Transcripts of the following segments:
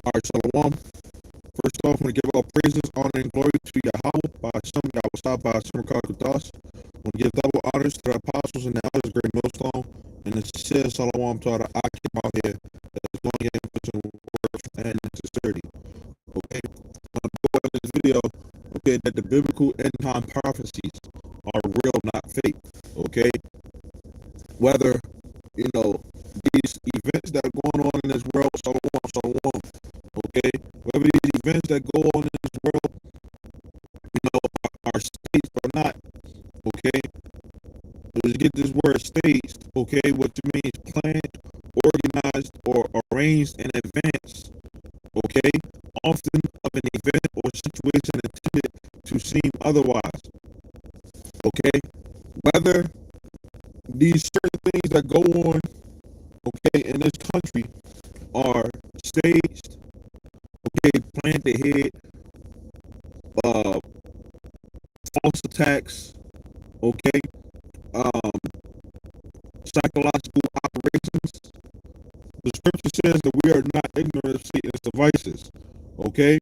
All right, Shalom. First off, I want to give all praises, honor, and glory to Yahweh, by Hashem, Yahweh, by Hashem, Kakutas. I want to give double honors to the apostles and the elders, great millstone, and the sincere Shalom to all the Akim out here that's going in pushing words and sincerity. Okay, I want to go over this video, okay, that the biblical end time prophecies are real, not fake. Okay, whether, these events that are going on in this world, Shalom, okay, whether these events that go on in this world, are staged or not, okay, let's get this word staged, okay, which means planned, organized, or arranged in advance, okay, often of an event or situation intended to seem otherwise, okay, whether these certain things that go on, okay, in this country are staged, okay, planned ahead, false attacks, okay, psychological operations. The scripture says that we are not ignorant of Satan's devices, okay?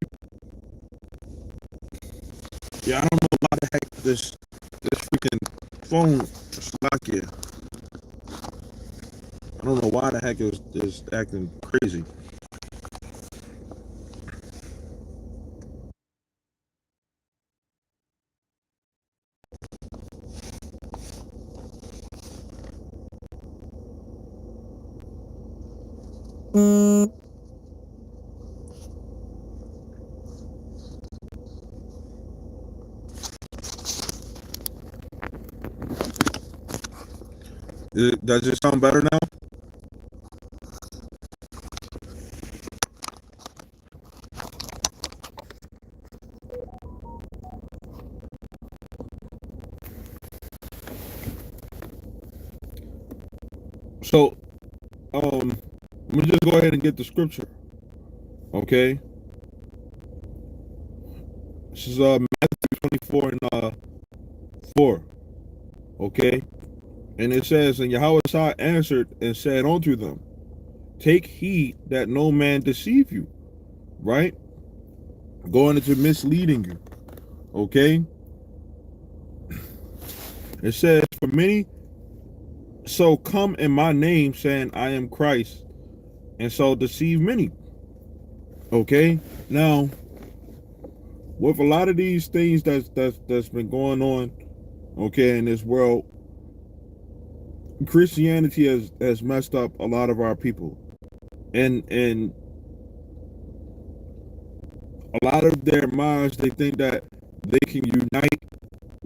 Yeah, I don't know why the heck this freaking phone is locked here. I don't know why the heck is acting crazy. Does it sound better now? So, let me just go ahead and get the scripture, okay? This is Matthew 24 and 4, okay? And it says, and Yahweh answered and said unto them, take heed that no man deceive you, right? Going into misleading you, okay? It says, for many so come in my name, saying I am Christ, and so deceive many. Okay, now with a lot of these things that's been going on, okay, in this world, Christianity has messed up a lot of our people, and a lot of their minds, they think that they can unite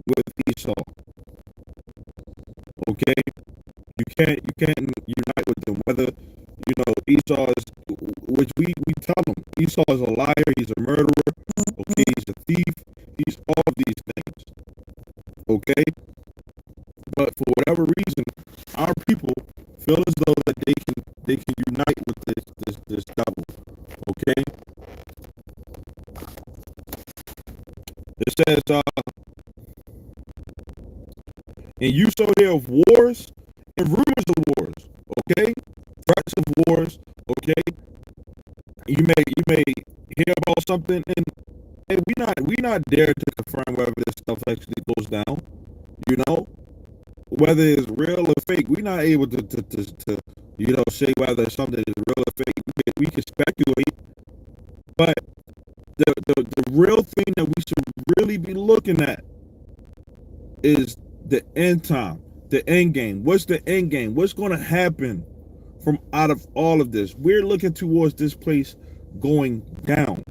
with Esau. Okay, you can't unite with them. Whether Esau is, which we tell them, Esau is a liar, he's a murderer, okay, he's a thief, he's all of these things, okay. But for whatever reason, our people feel as though that they can unite with this devil, okay. It says, and you shall hear of wars and rumors of wars, okay, threats of wars, okay. You may hear about something, and we not there to confirm whether this stuff actually goes down, whether it's real or fake. We're not able to say whether something is real or fake. We can speculate, but the real thing that we should really be looking at is the end time, the end game. What's the end game? What's going to happen from out of all of this? We're looking towards this place going down,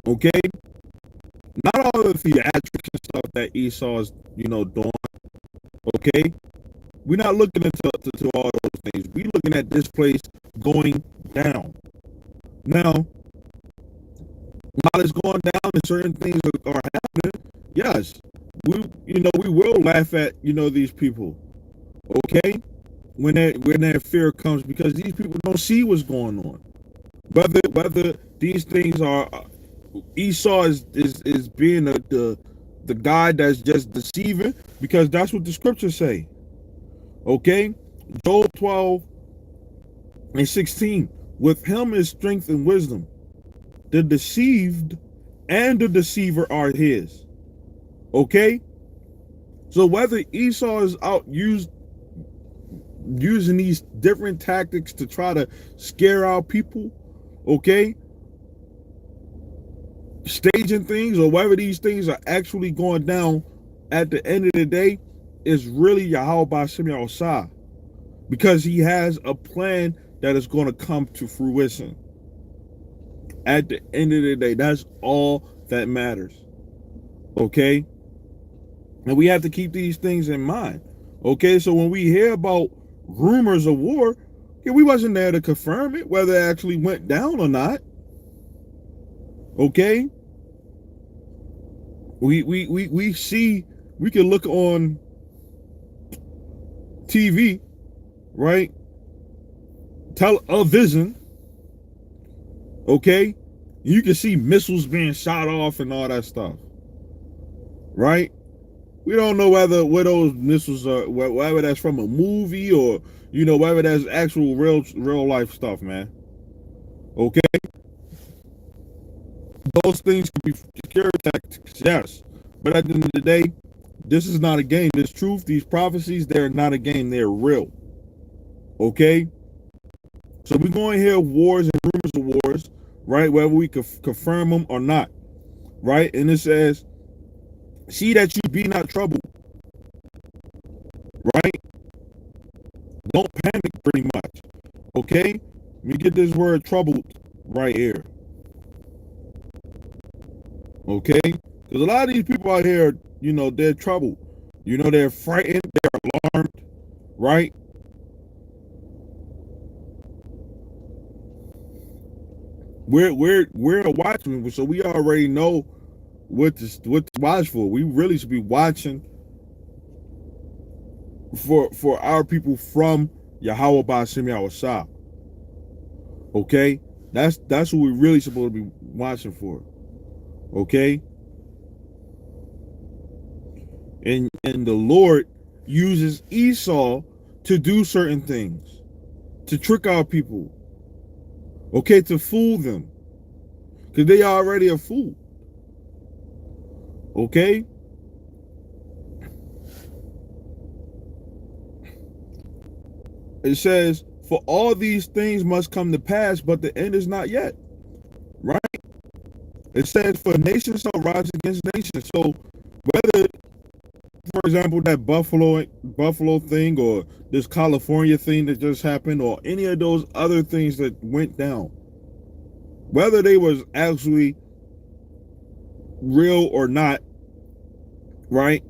okay. Not all of the theatrics and stuff that Esau is doing, okay. We're not looking into all those things. We're looking at this place going down. Now, while it's going down and certain things are happening, yes, we will laugh at these people, okay, when that fear comes, because these people don't see what's going on. Whether these things are Esau is being the guy that's just deceiving, because that's what the scriptures say. Okay, Job 12 and 16. With him is strength and wisdom. The deceived and the deceiver are his. Okay? So whether Esau is out using these different tactics to try to scare our people, okay, staging things, or whether these things are actually going down, at the end of the day, is really Yahweh Ba'ashem Yahushua, because he has a plan that is going to come to fruition. At the end of the day, that's all that matters. Okay? And we have to keep these things in mind. Okay, so when we hear about rumors of war, we wasn't there to confirm it, whether it actually went down or not. Okay? We see, we can look on TV, right? Television, okay? You can see missiles being shot off and all that stuff, right? We don't know whether those missiles are, whether that's from a movie or, whether that's actual real life stuff, man. Okay? Those things can be security tactics, yes. But at the end of the day, this is not a game. This truth, these prophecies, they're not a game. They're real. Okay? So we're going to hear wars and rumors of wars, right? Whether we can confirm them or not, right? And it says, see that you be not troubled, right? Don't panic, pretty much. Okay? Let me get this word troubled right here. Okay? Because a lot of these people out here, they're troubled. They're frightened, they're alarmed, right? We're a watchman, so we already know what to watch for. We really should be watching for our people from Yahweh Ba'ashem Yahushua. Okay? That's what we really supposed to be watching for. Okay? And the Lord uses Esau to do certain things, to trick our people, okay, to fool them, because they already a fool. Okay? It says, for all these things must come to pass, but the end is not yet. Right? It says, for nation shall rise against nation. So whether, for example, that Buffalo thing, or this California thing that just happened, or any of those other things that went down, whether they was actually real or not, right?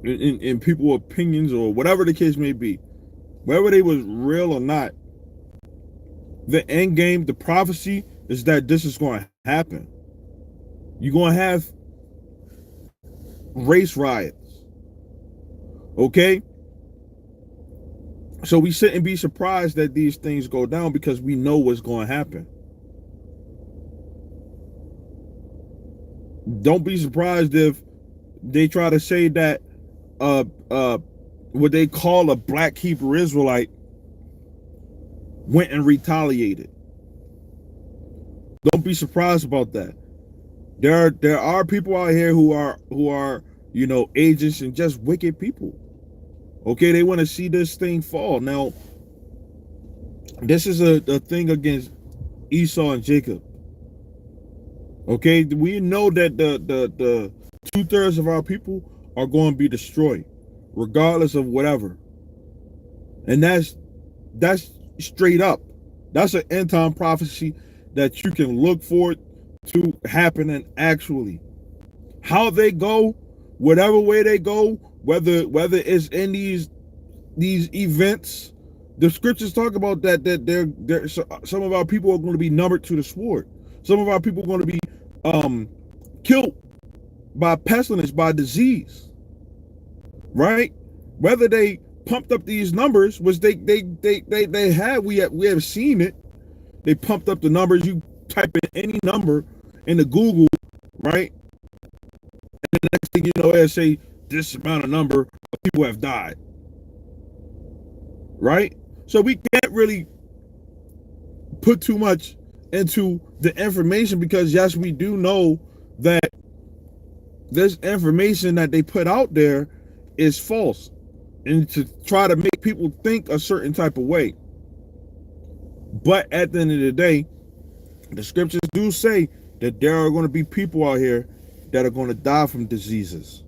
In people's opinions, or whatever the case may be, whether they was real or not, the end game, the prophecy is that this is going to happen. You're going to have race riots. Okay? So we shouldn't be surprised that these things go down, because we know what's going to happen. Don't be surprised if they try to say that what they call a black Hebrew Israelite went and retaliated. Don't be surprised about that. There are people out here who are agents and just wicked people. Okay, they want to see this thing fall. Now, this is a thing against Esau and Jacob. Okay, we know that the 2/3 of our people are going to be destroyed, regardless of whatever. And that's straight up. That's an end time prophecy that you can look forward to happening actually. How they go, whatever way they go, whether it's in these events, the scriptures talk about that there some of our people are going to be numbered to the sword. Some of our people are going to be killed by pestilence, by disease. Right? Whether they pumped up these numbers, which they have, we have seen it. They pumped up the numbers. You type in any number into Google, right? And the next thing you know, it'll say this amount of number of people have died. Right? So we can't really put too much into the information, because yes, we do know that this information that they put out there is false, and to try to make people think a certain type of way. But at the end of the day, the scriptures do say that there are going to be people out here that are going to die from diseases,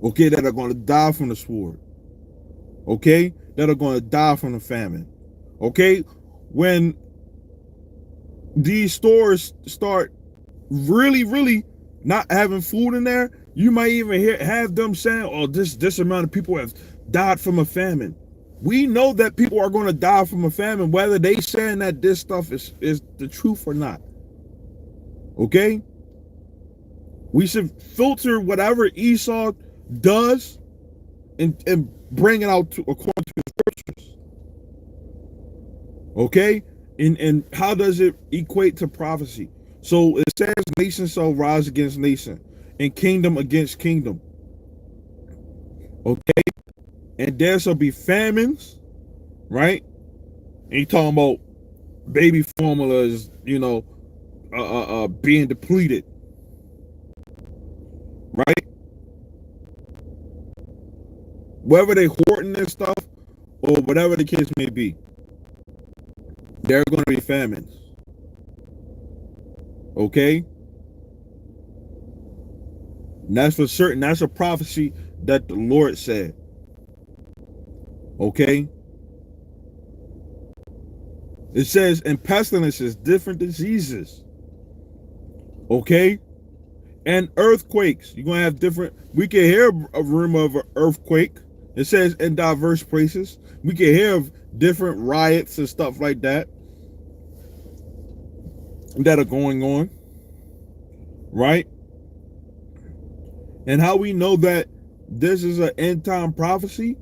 okay, that are going to die from the sword, okay, that are going to die from the famine, okay. When these stores start really not having food in there, you might even have them saying, oh, this amount of people have died from a famine. We know that people are going to die from a famine, whether they saying that this stuff is the truth or not. Okay? We should filter whatever Esau does and bring it out to according to the scriptures. Okay? And how does it equate to prophecy? So it says nation shall rise against nation and kingdom against kingdom. Okay? And there shall be famines, right? And you talking about baby formulas, being depleted, right? Whether they hoarding this stuff or whatever the case may be, there are going to be famines. Okay? And that's for certain. That's a prophecy that the Lord said. Okay? It says, and pestilences, different diseases. Okay? And earthquakes. You're going to have different. We can hear a rumor of an earthquake. It says in diverse places. We can hear of different riots and stuff like that are going on. Right? And how we know that this is an end time prophecy?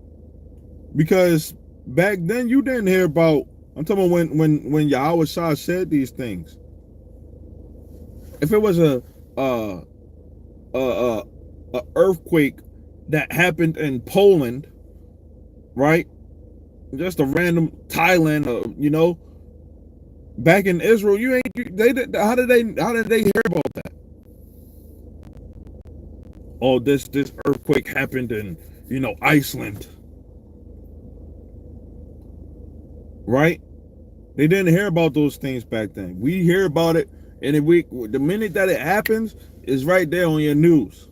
Because back then you didn't hear about, I'm talking about when Yahweh Shah said these things. If it was a earthquake that happened in Poland, right? Just a random Thailand, back in Israel, how did they hear about that? Oh, this earthquake happened in, Iceland. Right? They didn't hear about those things back then. We hear about it, and the minute that it happens, is right there on your news.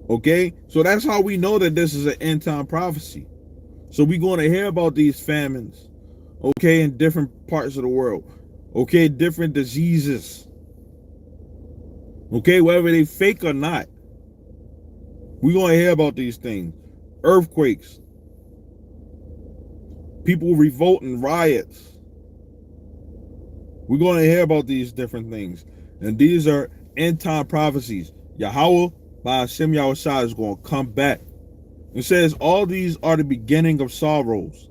Okay? So that's how we know that this is an end time prophecy. So we're going to hear about these famines, okay, in different parts of the world. Okay, different diseases. Okay, whether they fake or not. We're going to hear about these things. Earthquakes. People revolting, riots. We're going to hear about these different things. And these are end time prophecies. Yahweh, by Hashem Yahushua, is going to come back. It says all these are the beginning of sorrows.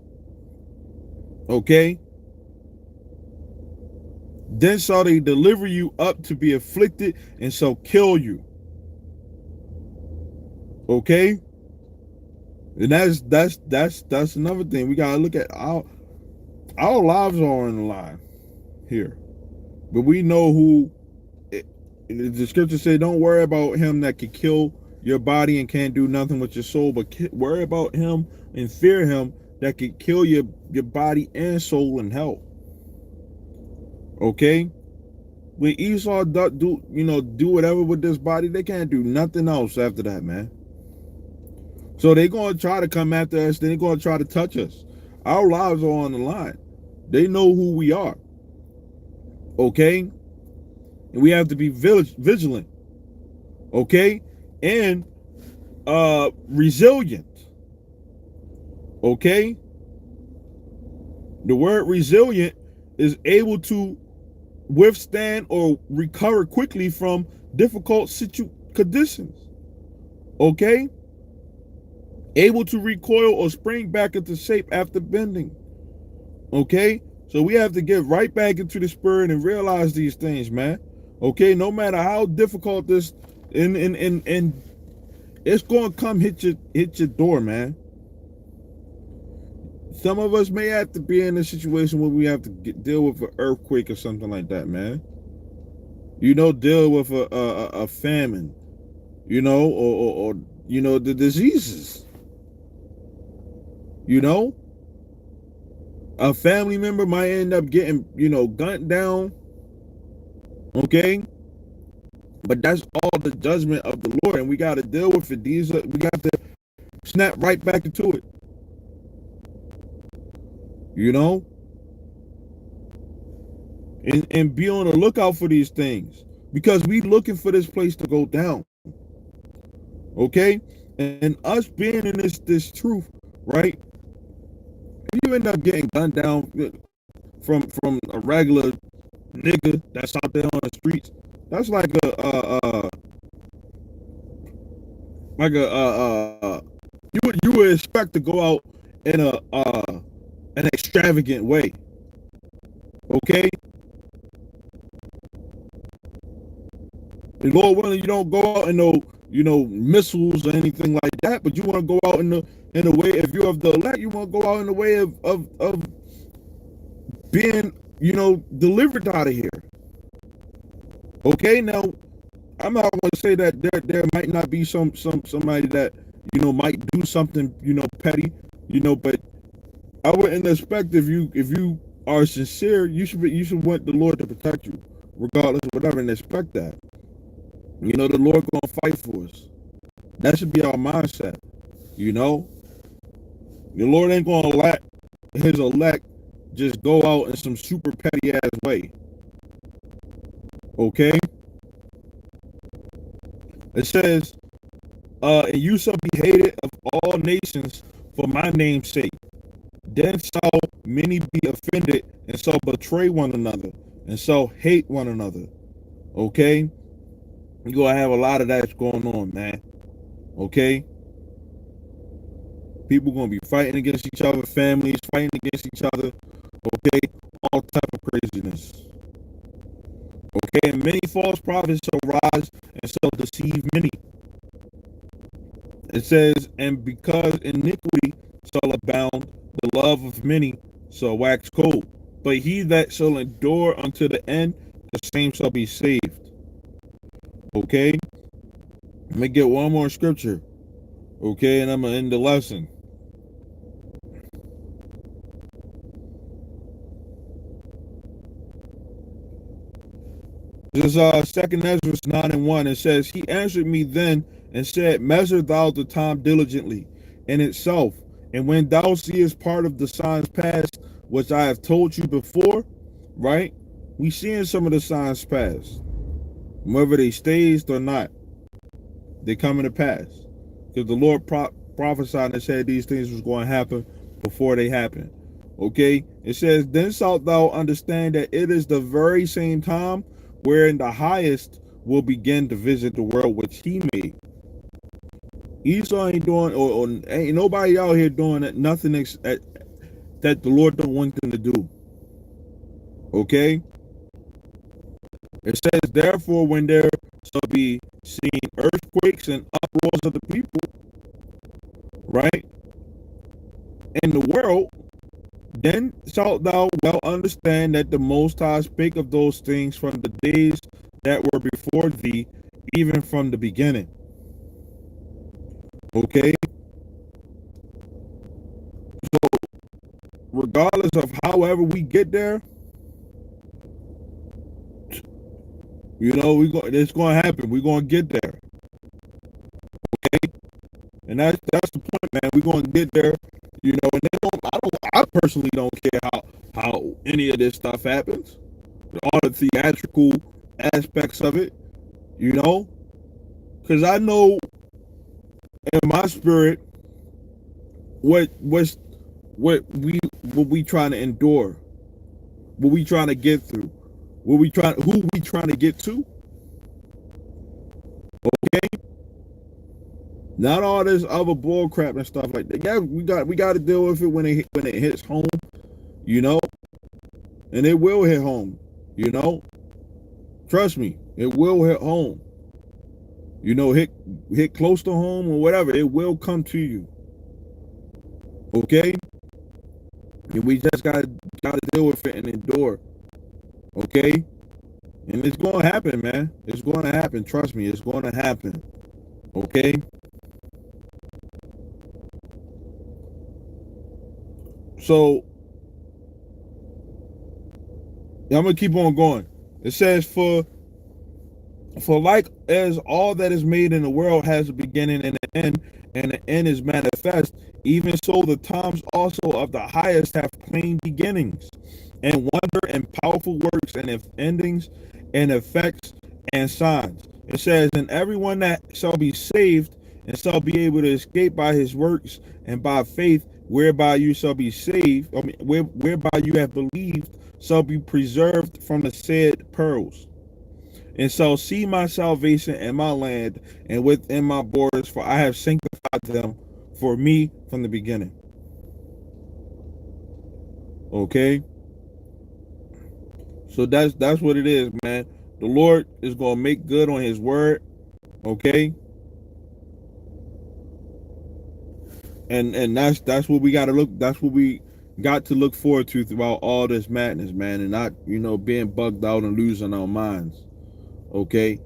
Okay? Then shall they deliver you up to be afflicted and shall kill you. Okay? And that's another thing. We gotta look at our lives are on the line here. But we know who the scripture say, don't worry about him that can kill your body and can't do nothing with your soul, but worry about him and fear him that can kill your body and soul in hell. Okay? When Esau do whatever with this body, they can't do nothing else after that, man. So they're going to try to come after us. They're going to try to touch us. Our lives are on the line. They know who we are. Okay? And we have to be vigilant. Okay? And resilient. Okay? The word resilient is able to withstand or recover quickly from difficult conditions. Okay? Able to recoil or spring back into shape after bending. Okay? So we have to get right back into the spirit and realize these things, man. Okay? No matter how difficult this and it's going to come hit your door, man. Some of us may have to be in a situation where we have to deal with an earthquake or something like that, man. Deal with a famine, or the diseases. A family member might end up getting, gunned down. Okay, but that's all the judgment of the Lord, and we got to deal with it. We got to snap right back into it. And be on the lookout for these things, because we looking for this place to go down. Okay, and us being in this truth, right? You end up getting gunned down from a regular nigga that's out there on the streets. That's like you would expect to go out in an extravagant way. Okay, the Lord willing, you don't go out in no missiles or anything like that, but you want to go out in the way. If you're of the elect, you want to go out in the way of being delivered out of here. Okay, now I'm not going to say that there might not be somebody that might do something petty, but I wouldn't expect if you are sincere, you should want the Lord to protect you regardless of whatever, and expect that. The Lord gonna fight for us. That should be our mindset. The Lord ain't gonna let his elect just go out in some super petty ass way. Okay? It says, and you shall be hated of all nations for my name's sake. Then shall many be offended, and shall betray one another, and shall hate one another. Okay? You're going to have a lot of that going on, man. Okay? People going to be fighting against each other, families fighting against each other. Okay? All type of craziness. Okay? And many false prophets shall rise and shall deceive many. It says, and because iniquity shall abound, the love of many shall wax cold. But he that shall endure unto the end, the same shall be saved. Okay, let me get one more scripture. Okay, and I'm gonna end the lesson. This is 2 Ezra 9:1. It says, he answered me then and said, measure thou the time diligently in itself, and when thou seest part of the signs past, which I have told you before, right? We seeing some of the signs past, whether they staged or not. They coming to pass, because the Lord prophesied and said these things was going to happen before they happen. Okay, it says, then shalt thou understand that it is the very same time wherein the highest will begin to visit the world which he made. Esau ain't doing, or ain't nobody out here doing nothing that the Lord don't want them to do. Okay, it says, therefore, when there shall be seen earthquakes and uproars of the people, right, in the world, then shalt thou well understand that the Most High spake of those things from the days that were before thee, even from the beginning. Okay? So, regardless of however we get there, it's going to happen. We're going to get there. Okay? And that's the point, man. We're going to get there. And I personally don't care how any of this stuff happens. All the theatrical aspects of it, because I know in my spirit what we trying to endure, what we trying to get through, who we trying to get to. Okay, not all this other bull crap and stuff like that. Yeah, we got to deal with it when it hits home, and it will hit home. Trust me, it will hit home. Hit close to home or whatever. It will come to you. Okay. And we just gotta deal with it and endure. Okay? And it's gonna happen, man. It's gonna happen. Trust me, it's gonna happen. Okay? So I'm gonna keep on going. It says, for like as all that is made in the world has a beginning and an end, and the end is manifest, even so the times also of the highest have plain beginnings, and wonder and powerful works and endings and effects and signs. It says, and everyone that shall be saved and shall be able to escape by his works and by faith, whereby you shall be saved, whereby you have believed, shall be preserved from the said pearls, and shall see my salvation in my land and within my borders, for I have sanctified them for me from the beginning. Okay? So that's what it is, man. The Lord is gonna make good on his word, okay? And that's what we gotta that's what we got to look forward to throughout all this madness, man, and not, being bugged out and losing our minds. Okay?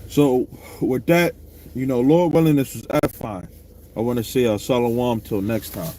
So with that, Lord willing, this was edifying. I want to say shalom till next time.